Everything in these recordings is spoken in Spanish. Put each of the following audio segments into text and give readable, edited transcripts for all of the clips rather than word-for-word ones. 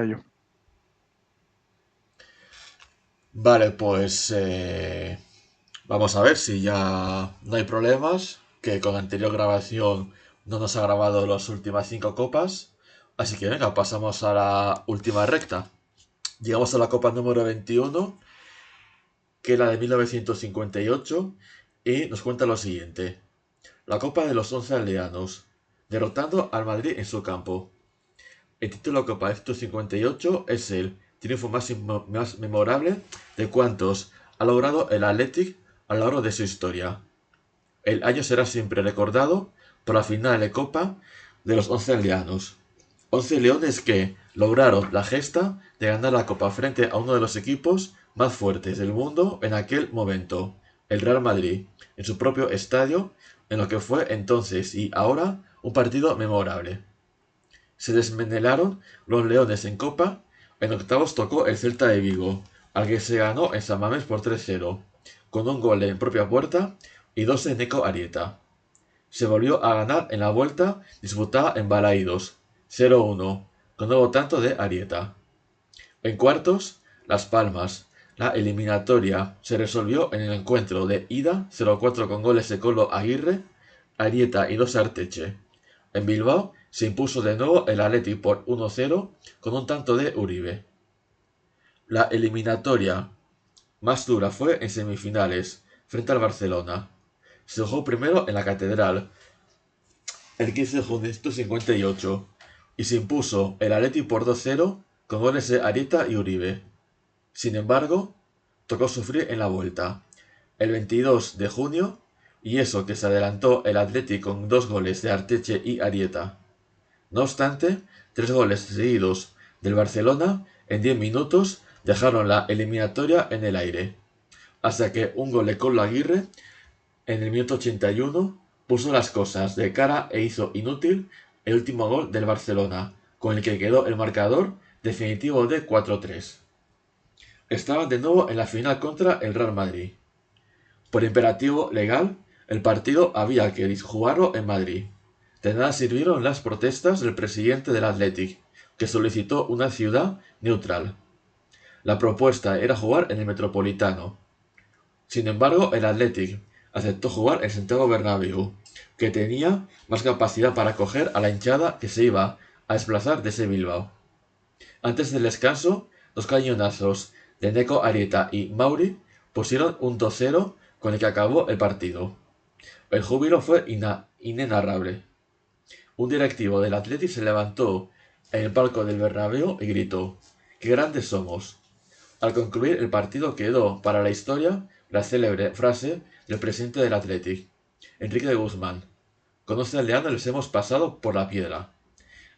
Yo. Vale, pues vamos a ver si ya no hay problemas, que con la anterior grabación no nos ha grabado las últimas 5 copas. Así que venga, pasamos a la última recta. Llegamos a la copa número 21, que es la de 1958, y nos cuenta lo siguiente. La copa de los 11 aldeanos, derrotando al Madrid en su campo. El título de Copa de 158 es el triunfo más memorable de cuantos ha logrado el Athletic a lo largo de su historia. El año será siempre recordado por la final de Copa de los 11 aldeanos. 11 leones que lograron la gesta de ganar la Copa frente a uno de los equipos más fuertes del mundo en aquel momento, el Real Madrid, en su propio estadio, en lo que fue entonces y ahora un partido memorable. Se desmemelaron los Leones en Copa. En octavos tocó el Celta de Vigo, al que se ganó en San Mamés por 3-0, con un gol en propia puerta y dos de Neco Arieta. Se volvió a ganar en la vuelta disputada en Balaidos, 0-1, con nuevo tanto de Arieta. En cuartos, Las Palmas. La eliminatoria se resolvió en el encuentro de ida 0-4 con goles de Colo Aguirre, Arieta y dos Arteche. En Bilbao se impuso de nuevo el Athletic por 1-0 con un tanto de Uribe. La eliminatoria más dura fue en semifinales, frente al Barcelona. Se jugó primero en la Catedral, el 15 de junio de 1958, y se impuso el Athletic por 2-0 con goles de Arieta y Uribe. Sin embargo, tocó sufrir en la vuelta. El 22 de junio, y eso que se adelantó el Athletic con dos goles de Arteche y Arieta. No obstante, 3 goles seguidos del Barcelona en 10 minutos dejaron la eliminatoria en el aire, hasta que un gol de Colo Aguirre en el minuto 81 puso las cosas de cara e hizo inútil el último gol del Barcelona, con el que quedó el marcador definitivo de 4-3. Estaban de nuevo en la final contra el Real Madrid. Por imperativo legal, el partido había que jugarlo en Madrid. De nada sirvieron las protestas del presidente del Athletic, que solicitó una ciudad neutral. La propuesta era jugar en el Metropolitano. Sin embargo, el Athletic aceptó jugar en Santiago Bernabéu, que tenía más capacidad para acoger a la hinchada que se iba a desplazar desde Bilbao. Antes del descanso, dos cañonazos de Neco Arieta y Mauri pusieron un 2-0 con el que acabó el partido. El júbilo fue inenarrable. Un directivo del Athletic se levantó en el palco del Bernabéu y gritó: ¡Qué grandes somos! Al concluir el partido quedó para la historia la célebre frase del presidente del Athletic, Enrique de Guzmán: con 11 aldeanos les hemos pasado por la piedra.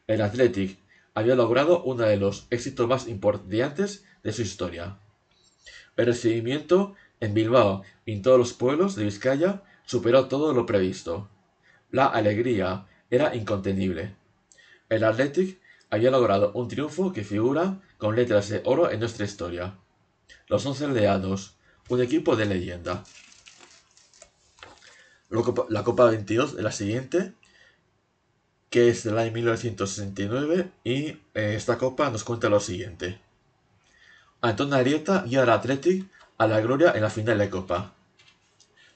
El Athletic había logrado uno de los éxitos más importantes de su historia. El recibimiento en Bilbao y en todos los pueblos de Vizcaya superó todo lo previsto. La alegría era incontenible. El Athletic había logrado un triunfo que figura con letras de oro en nuestra historia. Los 11 aldeanos, un equipo de leyenda. La Copa 22 de la siguiente, que es del año 1969, y esta copa nos cuenta lo siguiente. Antón Arieta guía al Athletic a la gloria en la final de Copa.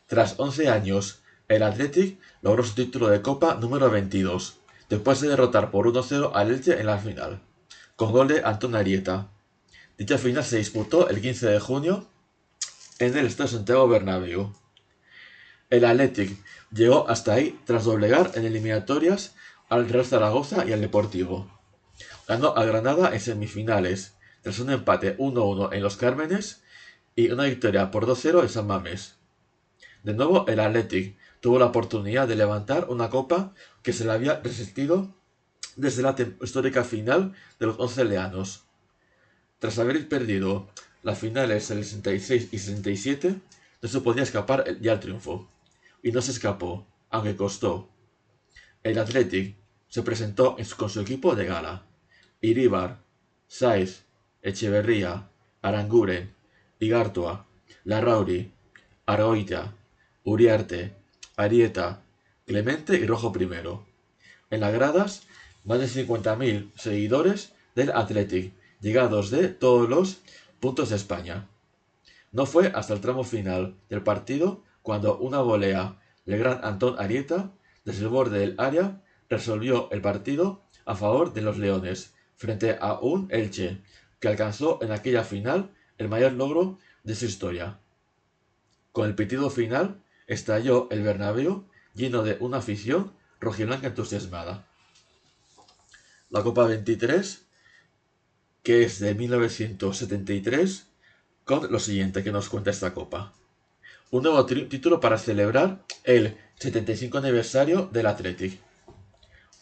Tras 11 años, el Athletic logró su título de Copa número 22, después de derrotar por 1-0 al Elche en la final, con gol de Antón Arieta. Dicha final se disputó el 15 de junio en el Estadio Santiago Bernabéu. El Athletic llegó hasta ahí tras doblegar en eliminatorias al Real Zaragoza y al Deportivo. Ganó a Granada en semifinales, tras un empate 1-1 en Los Cármenes y una victoria por 2-0 en San Mamés. De nuevo, el Athletic tuvo la oportunidad de levantar una copa que se le había resistido desde la histórica final de los 11 leanos. Tras haber perdido las finales del 66 y 67, no se podía escapar ya al triunfo. Y no se escapó, aunque costó. El Athletic se presentó con su equipo de gala: Iríbar, Saiz, Echeverría, Aranguren, Igartua, Larrauri, Argoita, Uriarte, Arieta, Clemente y Rojo I. En las gradas, más de 50.000 seguidores del Athletic, llegados de todos los puntos de España. No fue hasta el tramo final del partido cuando una volea del gran Antón Arieta desde el borde del área resolvió el partido a favor de los Leones frente a un Elche que alcanzó en aquella final el mayor logro de su historia. Con el pitido final estalló el Bernabéu lleno de una afición rojiblanca entusiasmada. La Copa 23, que es de 1973, con lo siguiente que nos cuenta esta copa. Un nuevo título para celebrar el 75 aniversario del Athletic.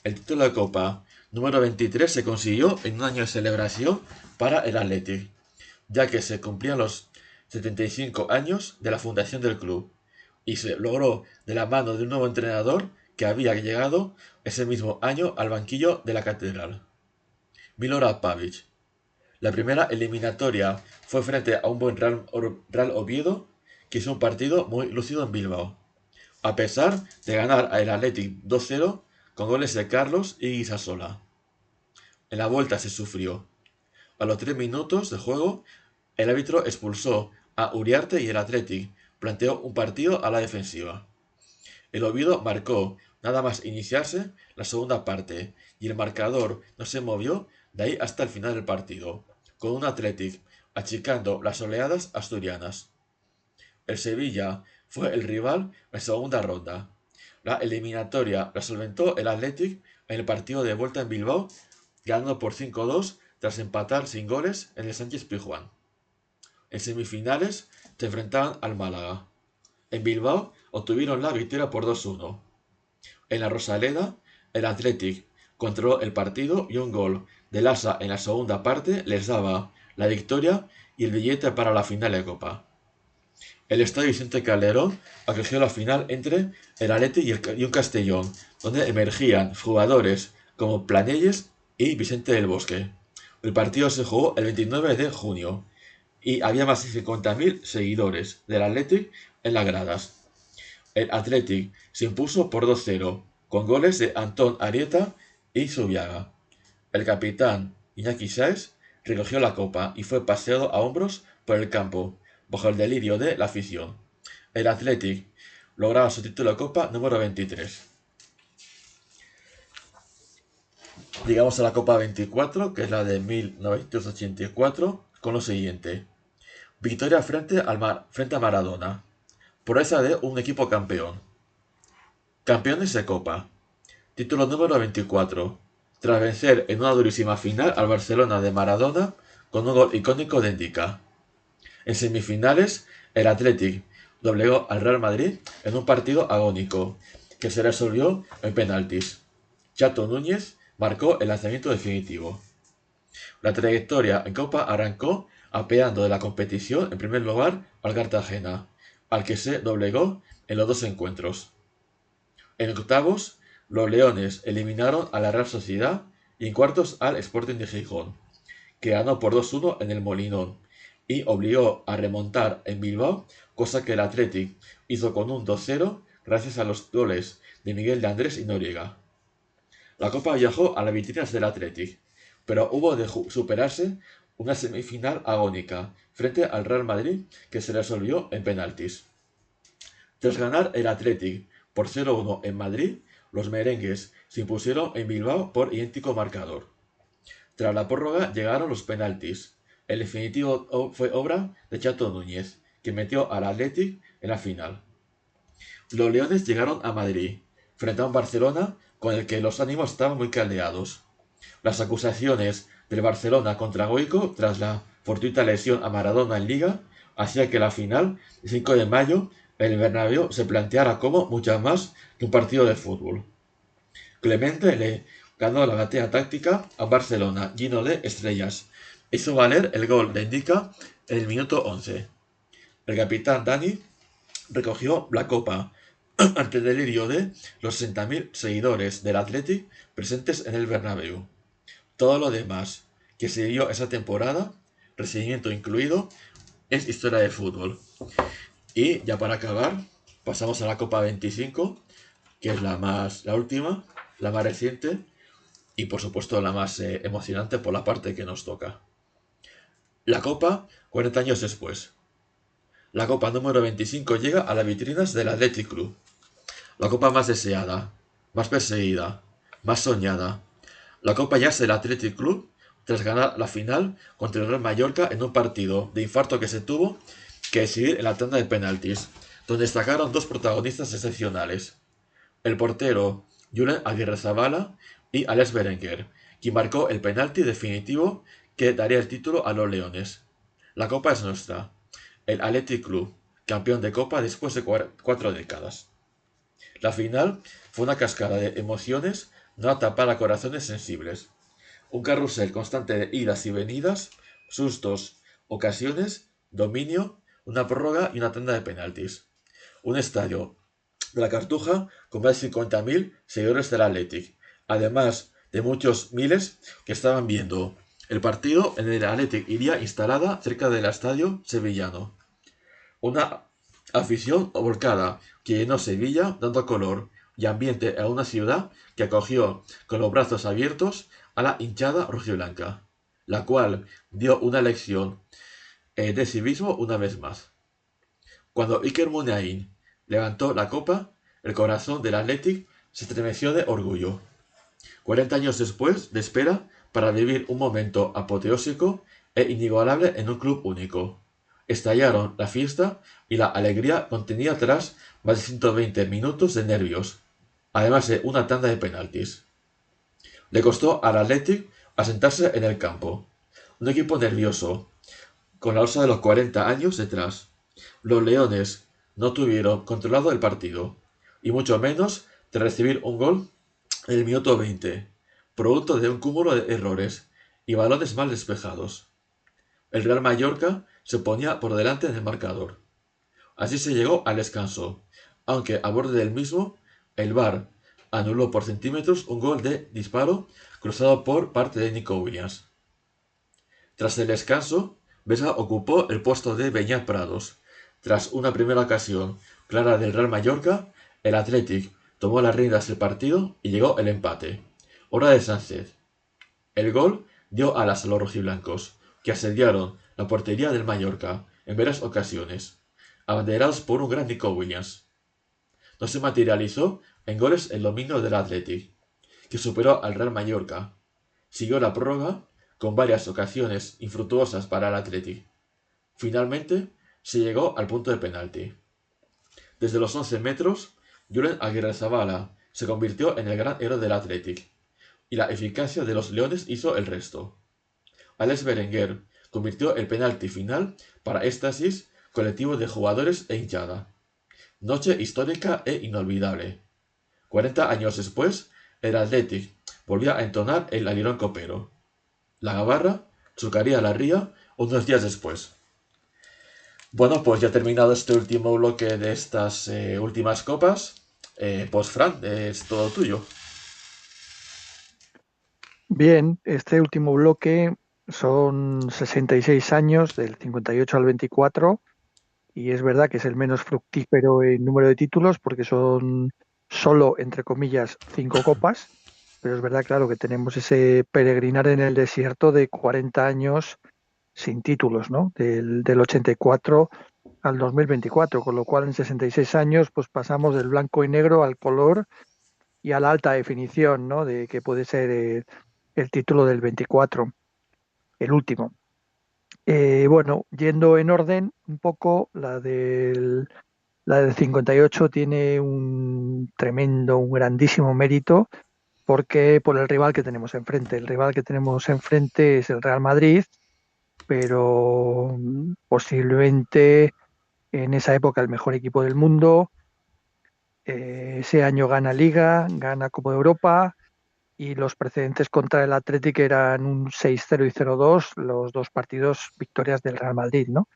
El título de copa número 23 se consiguió en un año de celebración para el Athletic, ya que se cumplían los 75 años de la fundación del club, y se logró de la mano de un nuevo entrenador que había llegado ese mismo año al banquillo de la catedral, Milorad Pavic. La primera eliminatoria fue frente a un buen Real Oviedo, que hizo un partido muy lúcido en Bilbao, a pesar de ganar al Athletic 2-0 con goles de Carlos y Guisasola. En la vuelta se sufrió. A los 3 minutos de juego, el árbitro expulsó a Uriarte y el Athletic planteó un partido a la defensiva. El Oviedo marcó nada más iniciarse la segunda parte y el marcador no se movió de ahí hasta el final del partido, con un Athletic achicando las oleadas asturianas. El Sevilla fue el rival en segunda ronda. La eliminatoria la solventó el Athletic en el partido de vuelta en Bilbao, ganando por 5-2 tras empatar sin goles en el Sánchez-Pizjuán. En semifinales se enfrentaban al Málaga. En Bilbao obtuvieron la victoria por 2-1. En la Rosaleda, el Athletic controló el partido y un gol de Lasa en la segunda parte les daba la victoria y el billete para la final de Copa. El estadio Vicente Calderón acogió la final entre el Athletic y un Castellón, donde emergían jugadores como Planelles y Vicente del Bosque. El partido se jugó el 29 de junio y había más de 50.000 seguidores del Athletic en las gradas. El Athletic se impuso por 2-0, con goles de Antón Arieta y Zubiaga. El capitán Iñaki Sáez recogió la copa y fue paseado a hombros por el campo, bajo el delirio de la afición. El Athletic lograba su título de copa número 23. Llegamos a la copa 24, que es la de 1984, con lo siguiente. Victoria frente a Maradona. Proeza de un equipo campeón. Campeones de copa. Título número 24. Tras vencer en una durísima final al Barcelona de Maradona con un gol icónico de Indica. En semifinales, el Athletic doblegó al Real Madrid en un partido agónico, que se resolvió en penaltis. Chato Núñez marcó el lanzamiento definitivo. La trayectoria en Copa arrancó apeando de la competición en primer lugar al Cartagena, al que se doblegó en los dos encuentros. En octavos, los Leones eliminaron a la Real Sociedad y en cuartos al Sporting de Gijón, que ganó por 2-1 en el Molinón y obligó a remontar en Bilbao, cosa que el Athletic hizo con un 2-0 gracias a los goles de Miguel de Andrés y Noriega. La Copa viajó a las vitrinas del Athletic, pero hubo de superarse una semifinal agónica frente al Real Madrid que se resolvió en penaltis. Tras ganar el Athletic por 0-1 en Madrid, los merengues se impusieron en Bilbao por idéntico marcador. Tras la prórroga llegaron los penaltis. El definitivo fue obra de Chato Núñez, que metió al Athletic en la final. Los Leones llegaron a Madrid, frente a un Barcelona con el que los ánimos estaban muy caldeados. Las acusaciones del Barcelona contra Goico tras la fortuita lesión a Maradona en Liga hacía que la final, el 5 de mayo, el Bernabéu se planteara como mucho más que un partido de fútbol. Clemente le ganó la batalla táctica a Barcelona, lleno de estrellas. Hizo valer el gol de Indica en el minuto 11. El capitán Dani recogió la copa ante el delirio de los 60.000 seguidores del Athletic presentes en el Bernabéu. Todo lo demás que se dio esa temporada, recibimiento incluido, es historia del fútbol. Y ya para acabar, pasamos a la Copa 25, que es la última, la más reciente, y por supuesto la más emocionante por la parte que nos toca. La Copa, 40 años después. La Copa número 25 llega a las vitrinas del Athletic Club. La Copa más deseada, más perseguida, más soñada. La Copa ya es del Athletic Club tras ganar la final contra el Real Mallorca en un partido de infarto que se tuvo que decidir en la tanda de penaltis, donde destacaron dos protagonistas excepcionales: el portero Julen Aguirrezabala y Alex Berenguer, quien marcó el penalti definitivo que daría el título a los Leones. La Copa es nuestra, el Athletic Club, campeón de Copa después de 4 décadas. La final fue una cascada de emociones no apta para corazones sensibles. Un carrusel constante de idas y venidas, sustos, ocasiones, dominio, una prórroga y una tanda de penaltis. Un estadio de la Cartuja con más de 50.000 seguidores del Athletic, además de muchos miles que estaban viendo el partido en el Athletic iría instalada cerca del estadio sevillano. Una afición volcada que llenó Sevilla dando color y ambiente a una ciudad que acogió con los brazos abiertos a la hinchada rojiblanca, la cual dio una lección de civismo una vez más. Cuando Iker Muniain levantó la copa, el corazón del Athletic se estremeció de orgullo. 40 años después de espera para vivir un momento apoteósico e inigualable en un club único. Estallaron la fiesta y la alegría contenida tras más de 120 minutos de nervios, además de una tanda de penaltis. Le costó al Athletic asentarse en el campo. Un equipo nervioso, con la osa de los 40 años detrás. Los Leones no tuvieron controlado el partido, y mucho menos de recibir un gol en el minuto 20, producto de un cúmulo de errores y balones mal despejados. El Real Mallorca se ponía por delante en el marcador. Así se llegó al descanso, aunque a borde del mismo, el VAR anuló por centímetros un gol de disparo cruzado por parte de Nico Williams. Tras el descanso, Besa ocupó el puesto de Beñat Prados. Tras una primera ocasión clara del Real Mallorca, el Athletic tomó las riendas del partido y llegó el empate. Hora de Sánchez. El gol dio alas a los rojiblancos, que asediaron la portería del Mallorca en varias ocasiones, abanderados por un gran Nico Williams. No se materializó en goles el dominio del Athletic, que superó al Real Mallorca. Siguió la prórroga con varias ocasiones infructuosas para el Athletic. Finalmente se llegó al punto de penalti. Desde los 11 metros, Julen Aguirrezabala se convirtió en el gran héroe del Athletic, y la eficacia de los Leones hizo el resto. Alex Berenguer convirtió el penalti final para éxtasis colectivo de jugadores e hinchada. Noche histórica e inolvidable. 40 años después, el Athletic volvió a entonar el alirón copero. La Gabarra chocaría la Ría unos días después. Bueno, pues ya terminado este último bloque de estas últimas copas, pues Fran, es todo tuyo. Bien, este último bloque son 66 años, del 58 al 24, y es verdad que es el menos fructífero en número de títulos porque son solo, entre comillas, 5 copas, pero es verdad, claro, que tenemos ese peregrinar en el desierto de 40 años sin títulos, ¿no? Del 84 al 2024, con lo cual en 66 años pues pasamos del blanco y negro al color y a la alta definición, ¿no? De que puede ser el título del 24, el último. Bueno, yendo en orden, un poco, la del 58 tiene un tremendo, un grandísimo mérito, porque por el rival que tenemos enfrente. El rival que tenemos enfrente es el Real Madrid, pero posiblemente en esa época el mejor equipo del mundo. Ese año gana Liga, gana Copa de Europa, y los precedentes contra el Athletic eran un 6-0 y 0-2, los dos partidos victorias del Real Madrid, ¿no?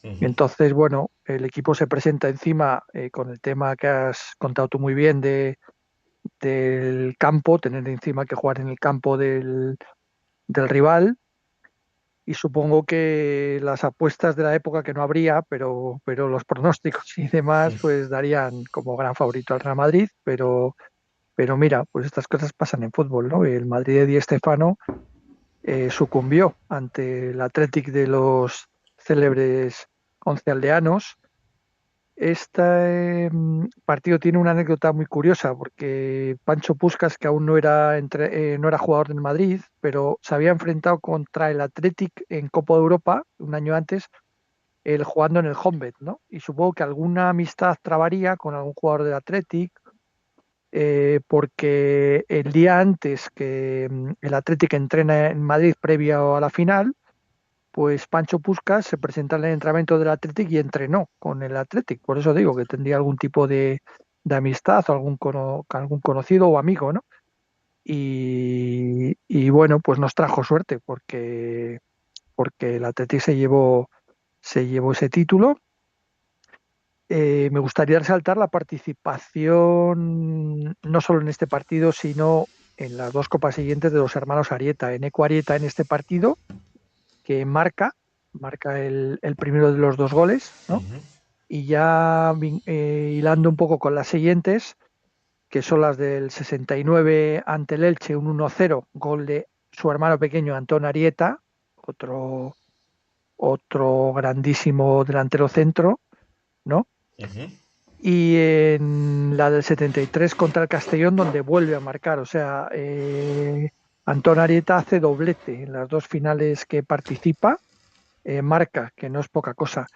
Ujú. Entonces, bueno, el equipo se presenta encima con el tema que has contado tú muy bien del campo, tener encima que jugar en el campo del rival, y supongo que las apuestas de la época, que no habría, pero los pronósticos y demás, pues darían como gran favorito al Real Madrid, pero Pero mira, pues estas cosas pasan en fútbol, ¿no? El Madrid de Di Stéfano sucumbió ante el Athletic de los célebres once aldeanos. Este partido tiene una anécdota muy curiosa porque Pancho Puskás, que aún no era jugador del Madrid, pero se había enfrentado contra el Athletic en Copa de Europa un año antes, él jugando en el Honved, ¿no? Y supongo que alguna amistad trabaría con algún jugador del Athletic, porque el día antes que el Athletic entrena en Madrid previo a la final, pues Pancho Puskás se presenta en el entrenamiento del Athletic y entrenó con el Athletic. Por eso digo que tendría algún tipo de amistad o algún conocido o amigo, ¿no? Y bueno, pues nos trajo suerte porque el Athletic se llevó ese título. Me gustaría resaltar la participación no solo en este partido, sino en las dos copas siguientes de los hermanos Arieta. Eneco Arieta en este partido, que marca el primero de los dos goles, ¿no? Ujú. Y ya hilando un poco con las siguientes, que son las del 69 ante el Elche, un 1-0, gol de su hermano pequeño Antón Arieta, otro, otro grandísimo delantero centro, ¿no? Ujú. Y en la del 73 contra el Castellón, donde vuelve a marcar. O sea, Antón Arieta hace doblete en las dos finales que participa, marca, que no es poca cosa.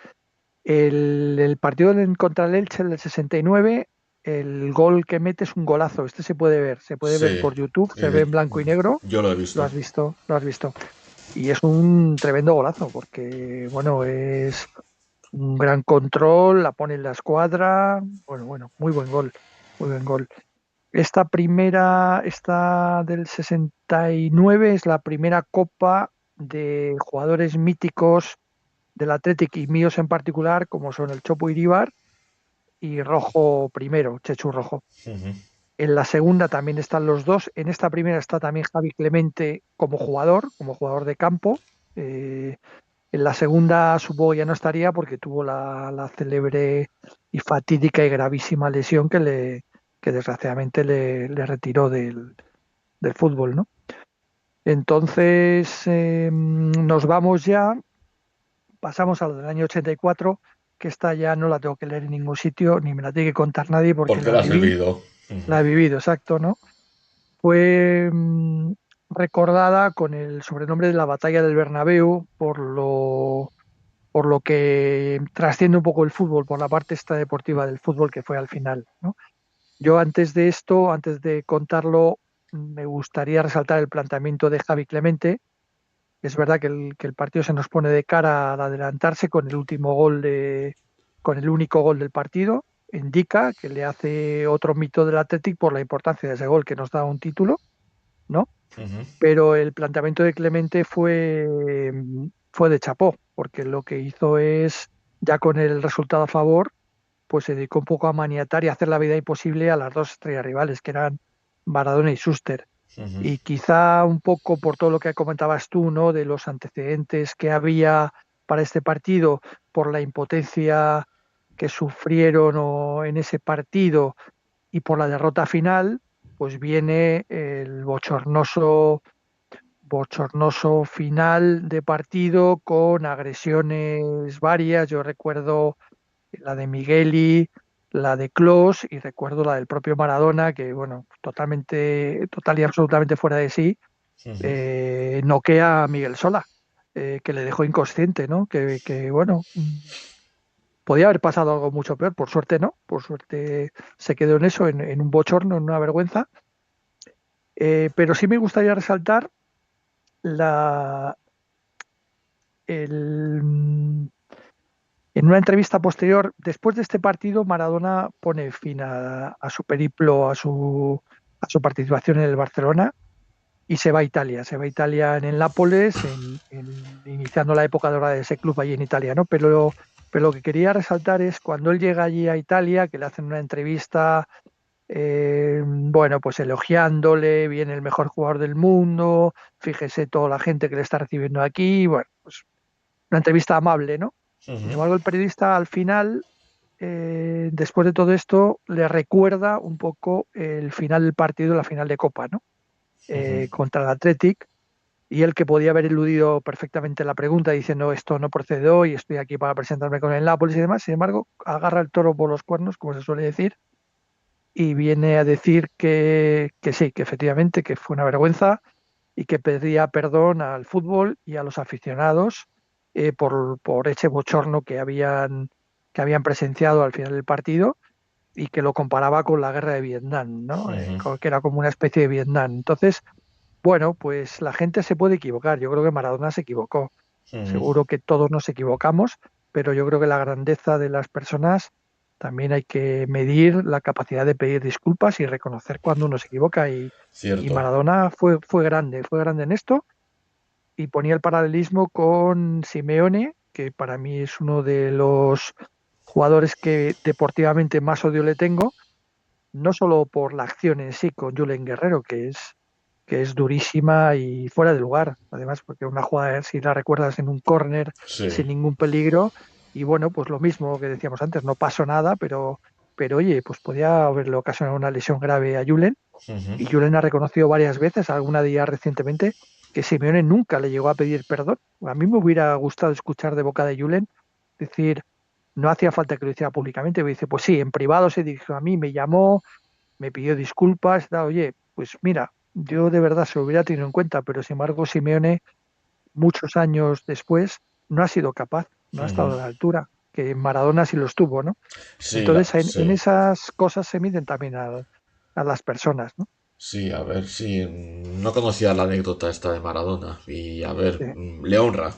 El partido contra el Elche, el del 69, el gol que mete es un golazo. Este se puede ver Sí, por YouTube, se ve eh, en blanco y negro. yo lo he Lo visto. has visto, lo has visto. Y es un tremendo golazo, porque, bueno, es un gran control, la pone en la escuadra. Bueno, muy buen gol, muy buen gol. Esta del 69 es la primera copa de jugadores míticos del Athletic y míos en particular, como son el Chopo Iríbar y Rojo primero, Chechu Rojo. Ujú. En la segunda también están los dos. En esta primera está también Javi Clemente como jugador de campo. Eh, en la segunda supongo ya no estaría porque tuvo la célebre y fatídica y gravísima lesión que desgraciadamente le retiró del fútbol, ¿no? Entonces nos vamos ya, pasamos a lo del año 84, que esta ya no la tengo que leer en ningún sitio, ni me la tiene que contar nadie porque Porque lo has vivido. la he vivido, exacto, ¿no? Fue recordada con el sobrenombre de la Batalla del Bernabéu por lo que trasciende un poco el fútbol, por la parte esta deportiva del fútbol que fue al final, ¿no? Yo antes de esto, antes de contarlo, me gustaría resaltar el planteamiento de Javi Clemente. Es verdad que el partido se nos pone de cara al adelantarse con el último con el único gol del partido. Indica que le hace otro mito del Athletic por la importancia de ese gol que nos da un título, ¿no? Ujú. Pero el planteamiento de Clemente fue de chapó, porque lo que hizo es, ya con el resultado a favor, pues se dedicó un poco a maniatar y a hacer la vida imposible a las dos estrellas rivales, que eran Maradona y Schuster. Ujú. Y quizá un poco por todo lo que comentabas tú, ¿no? De los antecedentes que había para este partido, por la impotencia que sufrieron en ese partido y por la derrota final, pues viene el bochornoso final de partido con agresiones varias. Yo recuerdo la de Migueli, la de Klose y recuerdo la del propio Maradona, que bueno, total y absolutamente fuera de sí, Ujú. noquea a Miguel Sola, que le dejó inconsciente, ¿no? Bueno, podía haber pasado algo mucho peor, por suerte no, por suerte se quedó en eso, en un bochorno, en una vergüenza. Pero sí me gustaría resaltar la, el, en una entrevista posterior, después de este partido, Maradona pone fin a su periplo, a su participación en el Barcelona y se va a Italia. Se va a Italia en el Nápoles, iniciando la época dorada de ese club allí en Italia, ¿no? Pero lo que quería resaltar es cuando él llega allí a Italia, que le hacen una entrevista, bueno, pues elogiándole, viene el mejor jugador del mundo, fíjese toda la gente que le está recibiendo aquí, bueno, pues una entrevista amable, ¿no? Sin Ujú. embargo, el periodista al final después de todo esto, le recuerda un poco el final del partido, la final de Copa, ¿no? Ujú. Contra el Athletic, y él que podía haber eludido perfectamente la pregunta diciendo esto no procedió y estoy aquí para presentarme con el Nápoles y demás, sin embargo, agarra el toro por los cuernos, como se suele decir, y viene a decir que sí, que efectivamente que fue una vergüenza y que pedía perdón al fútbol y a los aficionados por ese bochorno que habían presenciado al final del partido y que lo comparaba con la guerra de Vietnam, ¿no? Ujú. Que era como una especie de Vietnam. Entonces, bueno, pues la gente se puede equivocar. Yo creo que Maradona se equivocó. Ujú. Seguro que todos nos equivocamos, pero yo creo que la grandeza de las personas también hay que medir la capacidad de pedir disculpas y reconocer cuando uno se equivoca. Y Cierto. Maradona fue grande en esto y ponía el paralelismo con Simeone, que para mí es uno de los jugadores que deportivamente más odio le tengo, no solo por la acción en sí con Julen Guerrero, que es durísima y fuera de lugar, además, porque una jugada, si la recuerdas, en un córner Sí. sin ningún peligro, y bueno, pues lo mismo que decíamos antes, no pasó nada, pero oye, pues podía haberle ocasionado una lesión grave a Julen, Ujú. y Julen ha reconocido varias veces, alguna día recientemente, que Simeone nunca le llegó a pedir perdón. A mí me hubiera gustado escuchar de boca de Julen decir, no hacía falta que lo hiciera públicamente, me dice, pues sí, en privado se dirigió a mí, me llamó, me pidió disculpas, oye, pues mira, yo de verdad se lo hubiera tenido en cuenta, pero sin embargo Simeone, muchos años después, no ha sido capaz, no ha Ujú. estado a la altura, que Maradona sí lo estuvo, ¿no? Sí, Entonces en sí. esas cosas se miden también a las personas, ¿no? Sí, a ver, sí, no conocía la anécdota esta de Maradona y a ver, Sí, le honra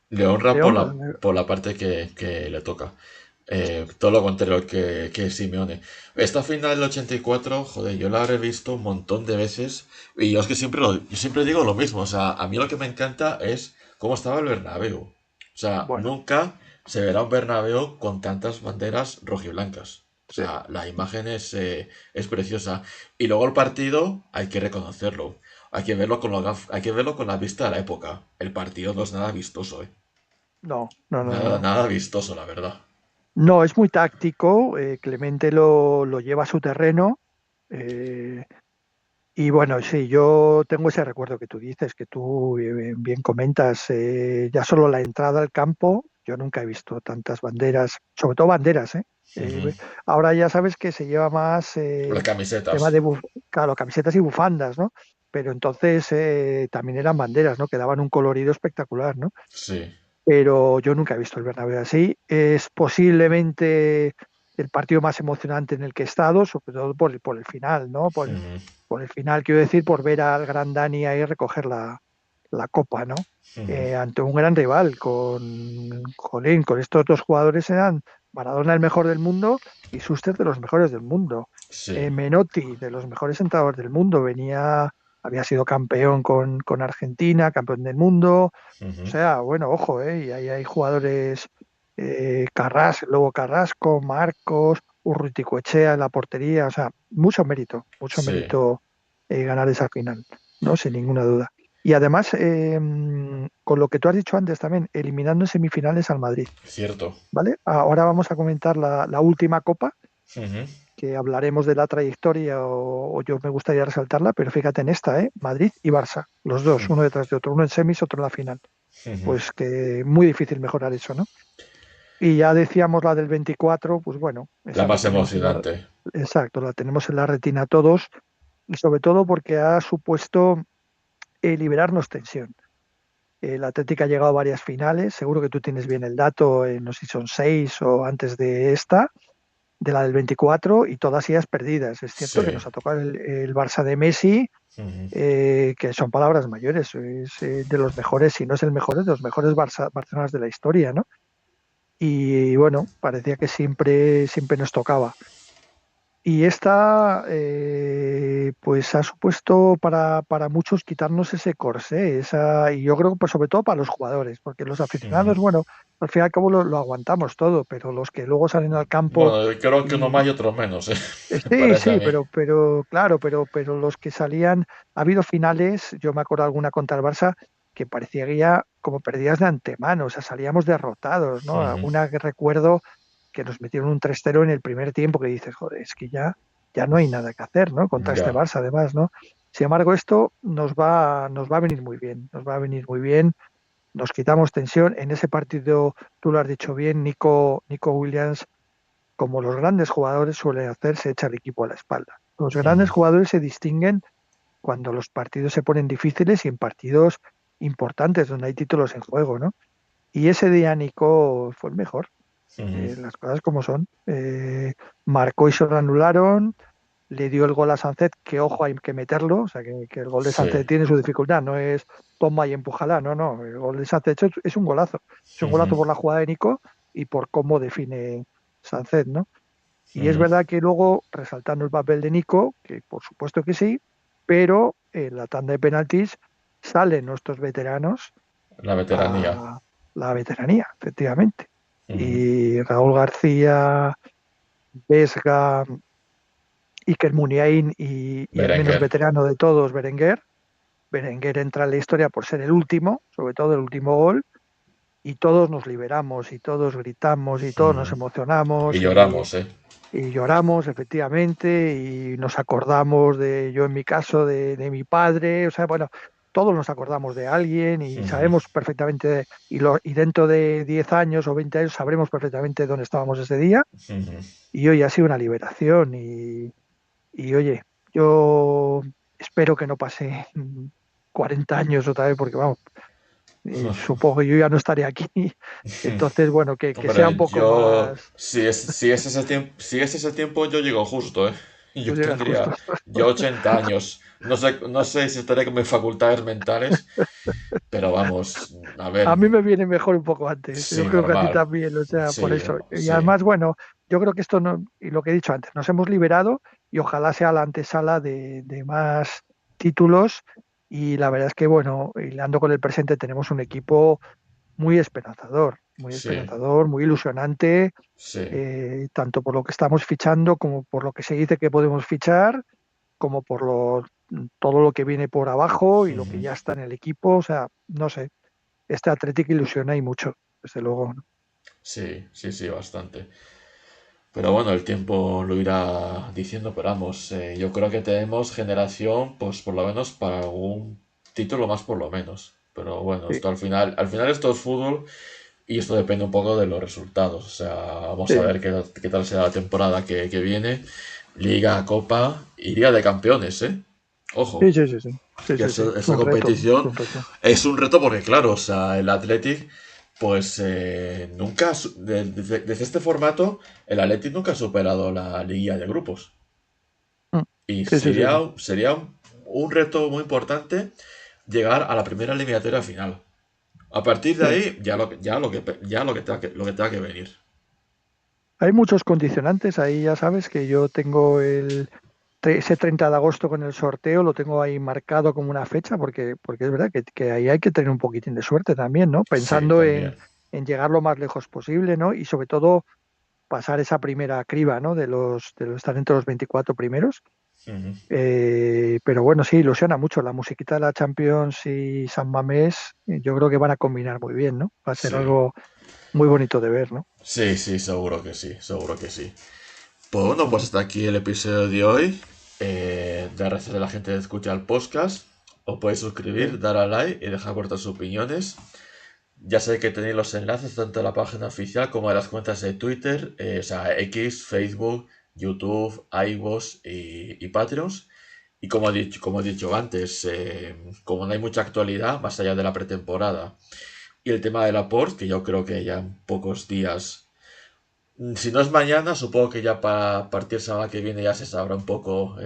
León, por la parte que le toca. Todo lo contrario que Simeone. Esta final del 84, joder, yo la habré visto un montón de veces y yo es que yo siempre digo lo mismo, o sea, a mí lo que me encanta es cómo estaba el Bernabéu. O sea, bueno, nunca se verá un Bernabéu con tantas banderas rojiblancas. O sí. sea, la imagen es preciosa. Y luego el partido hay que reconocerlo. Hay que verlo hay que verlo con la vista de la época. El partido no es nada vistoso, ¿eh? No, no, no, no, Nada, no. nada vistoso, la verdad. No, es muy táctico, Clemente lo lleva a su terreno. eh, Y bueno, sí, yo tengo ese recuerdo que tú dices, que tú bien comentas, ya solo la entrada al campo, yo nunca he visto tantas banderas, sobre todo banderas, ¿eh? Ujú. Ahora ya sabes que se lleva más Las tema camisetas. de, claro, camisetas y bufandas, ¿no? Pero entonces también eran banderas, ¿no? Que daban un colorido espectacular, ¿no? Sí. Pero yo nunca he visto el Bernabéu así. Es posiblemente el partido más emocionante en el que he estado, sobre todo por el final, ¿no? Ujú. Por el final, quiero decir, por ver al Gran Dani ahí recoger la copa, ¿no? Ujú. Ante un gran rival, jolín, con estos dos jugadores eran Maradona el mejor del mundo y Schuster de los mejores del mundo. Sí. Menotti de los mejores entrenadores del mundo, había sido campeón con Argentina, campeón del mundo, o Ujú. sea, bueno, ojo, y ahí hay jugadores, Lobo Carrasco, Marcos, Urruticoechea en la portería, o sea, mucho Sí. mérito ganar esa final, ¿no? Sin ninguna duda. Y además, con lo que tú has dicho antes también, eliminando en semifinales al Madrid, Cierto. ¿vale? Ahora vamos a comentar la última copa, Ujú. que hablaremos de la trayectoria o yo me gustaría resaltarla, pero fíjate en esta, Madrid y Barça, los dos, uno detrás de otro, uno en semis, otro en la final. Ujú. Pues que muy difícil mejorar eso, ¿no? Y ya decíamos la del 24, pues bueno, La esa la más tenemos emocionante. exacto, la tenemos en la retina todos y sobre todo porque ha supuesto liberarnos tensión. El Atlético ha llegado a varias finales, seguro que tú tienes bien el dato, no sé si son 6 o antes de esta, de la del 24 y todas ellas perdidas. Es cierto que Sí. nos ha tocado el Barça de Messi, Ujú. que son palabras mayores, es de los mejores, si no es el mejor, es de los mejores Barcelonas de la historia, ¿no? Y bueno, parecía que siempre nos tocaba. Y esta, pues ha supuesto para muchos quitarnos ese corsé, y yo creo que pues, sobre todo para los jugadores, porque los Ujú. aficionados, bueno, al fin y al cabo lo aguantamos todo, pero los que luego salen al campo Bueno, yo creo que uno más y y otro menos, me sí, parece a sí, mí. pero claro, pero los que salían, ha habido finales, yo me acuerdo alguna contra el Barça, que parecía que ya como perdidas de antemano, o sea, salíamos derrotados, ¿no? Ujú. Alguna que recuerdo que nos metieron un 3-0 en el primer tiempo, que dices, joder, es que ya no hay nada que hacer, ¿no? Contra este Ya. Barça, además, ¿no? Sin embargo, esto nos va a venir muy bien, nos va a venir muy bien. Nos quitamos tensión. En ese partido, tú lo has dicho bien, Nico Williams, como los grandes jugadores suelen hacer, se echa el equipo a la espalda. Los grandes jugadores se distinguen cuando los partidos se ponen difíciles y en partidos importantes donde hay títulos en juego, ¿no? Y ese día Nico fue el mejor, las cosas como son. Marcó y se lo anularon, le dio el gol a Sánchez, que ojo, hay que meterlo, o sea, que el gol de Sí. Sánchez tiene su dificultad, no es toma y empújala, no, el gol de Sánchez es un golazo por la jugada de Nico y por cómo define Sánchez, ¿no? Y es verdad que luego, resaltando el papel de Nico, que por supuesto que sí, pero en la tanda de penaltis salen nuestros veteranos La veteranía. a la veteranía, efectivamente. Y Raúl García, Vesga, Iker Muniain y el menos Berenguer. veterano de todos, Berenguer. Berenguer entra en la historia por ser el último, sobre todo el último gol, y todos nos liberamos y todos gritamos y todos nos Y emocionamos lloramos, ¿eh? y lloramos, efectivamente, y nos acordamos yo en mi caso, de mi padre, o sea, bueno, todos nos acordamos de alguien y sabemos perfectamente, y dentro de 10 años o 20 años sabremos perfectamente dónde estábamos ese día, y hoy ha sido una liberación, y oye, yo espero que no pase 40 años otra vez, porque vamos, supongo que yo ya no estaré aquí, entonces, bueno, que sea un Hombre, poco yo. más, Si es ese tiempo, yo llego justo, ¿eh? tú Yo llegas justo. tendría. Yo 80 años. No sé si estaré con mis facultades mentales, pero vamos, a A ver. mí me viene mejor un poco antes, yo Sí, creo que a ti normal. también, o sea, por Sí, eso. Y sí. además, bueno, yo creo que esto no, y lo que he dicho antes, nos hemos liberado y ojalá sea la antesala de más títulos. Y la verdad es que, bueno, hilando con el presente, tenemos un equipo muy Sí, esperanzador, muy ilusionante, sí. tanto por lo que estamos fichando como por lo que se dice que podemos fichar, como por todo lo que viene por abajo y lo que ya está en el equipo. O sea, no sé, este Atlético ilusiona y mucho, desde luego, ¿no? Sí, sí, sí, bastante. Pero bueno, el tiempo lo irá diciendo, pero vamos, yo creo que tenemos generación, pues por lo menos para algún título más por lo menos. Pero bueno, Sí, esto al final esto es fútbol y esto depende un poco de los resultados. O sea, vamos a sí, ver qué tal será la temporada que viene. Liga, Copa y Liga de Campeones, ¿eh? Ojo, sí, sí, sí, sí, sí, que sí, sí. Es esa un reto, es competición un reto. es un reto porque, claro, o sea, el Athletic, pues nunca, desde este formato, el Athletic nunca ha superado la liguilla de grupos. Mm. Y Sí, sí, sí, sí. sería un reto muy importante llegar a la primera eliminatoria final. A partir de Sí. ahí, ya lo que tenga que venir. Hay muchos condicionantes, ahí ya sabes que yo tengo ese 30 de agosto con el sorteo, lo tengo ahí marcado como una fecha, porque es verdad que ahí hay que tener un poquitín de suerte también, ¿no? Sí, Pensando en, también. en llegar lo más lejos posible, ¿no? Y sobre todo pasar esa primera criba, ¿no? De los estar entre los 24 primeros. Ujú. Pero bueno, sí, ilusiona mucho. La musiquita de la Champions y San Mamés, yo creo que van a combinar muy bien, ¿no? Va a ser Sí. algo muy bonito de ver, ¿no? Sí, sí, seguro que sí, seguro que sí. Pues bueno, pues Ujú. hasta aquí el episodio de hoy. Gracias a la gente que escucha el podcast. Os podéis suscribir, Sí, dar a like y dejar vuestras opiniones. Ya sabéis que tenéis los enlaces tanto de la página oficial como de las cuentas de Twitter, o sea, X, Facebook, YouTube, iVoox y Patreons. Y como he dicho antes, como no hay mucha actualidad, más allá de la pretemporada, y el tema del aporte, que yo creo que ya en pocos días, si no es mañana, supongo que ya para partir semana que viene ya se sabrá un poco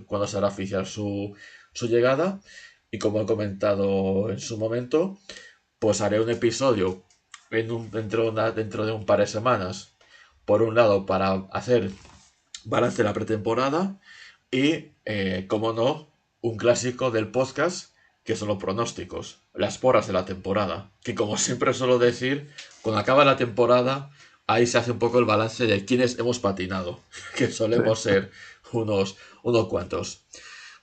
cuándo será oficial su llegada. Y como he comentado en su momento, pues haré un episodio dentro de un par de semanas. Por un lado, para hacer balance de la pretemporada y, como no, un clásico del podcast que son los pronósticos, las porras de la temporada. Que como siempre suelo decir, cuando acaba la temporada, ahí se hace un poco el balance de quiénes hemos patinado, que sí. solemos ser unos cuantos.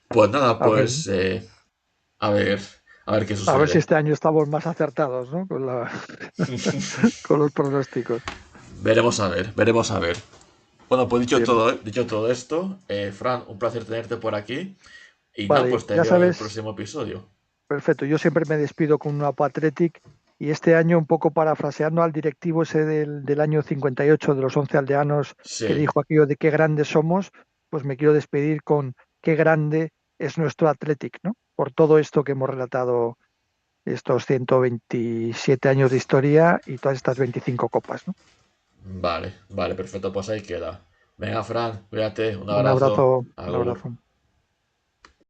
Pues nada, A ver, pues a ver, a ver qué a ver si sucede. este año estamos más acertados, ¿no? Con con los pronósticos. Veremos a ver, veremos a ver. Bueno, pues Bien, dicho todo esto, Fran, un placer tenerte por aquí. Y nada, vale, pues te ya veo en el sabes, próximo episodio. perfecto. Yo siempre me despido con un Apo Athletic y este año, un poco parafraseando al directivo ese del año 58 de los 11 aldeanos que Sí, dijo aquello de qué grandes somos, pues me quiero despedir con qué grande es nuestro Athletic, ¿no? Por todo esto que hemos relatado, estos 127 años de historia y todas estas 25 copas, ¿no? vale, vale, perfecto, pues ahí queda. Venga, Fran, cuídate, un Un abrazo. abrazo, un Agur. abrazo.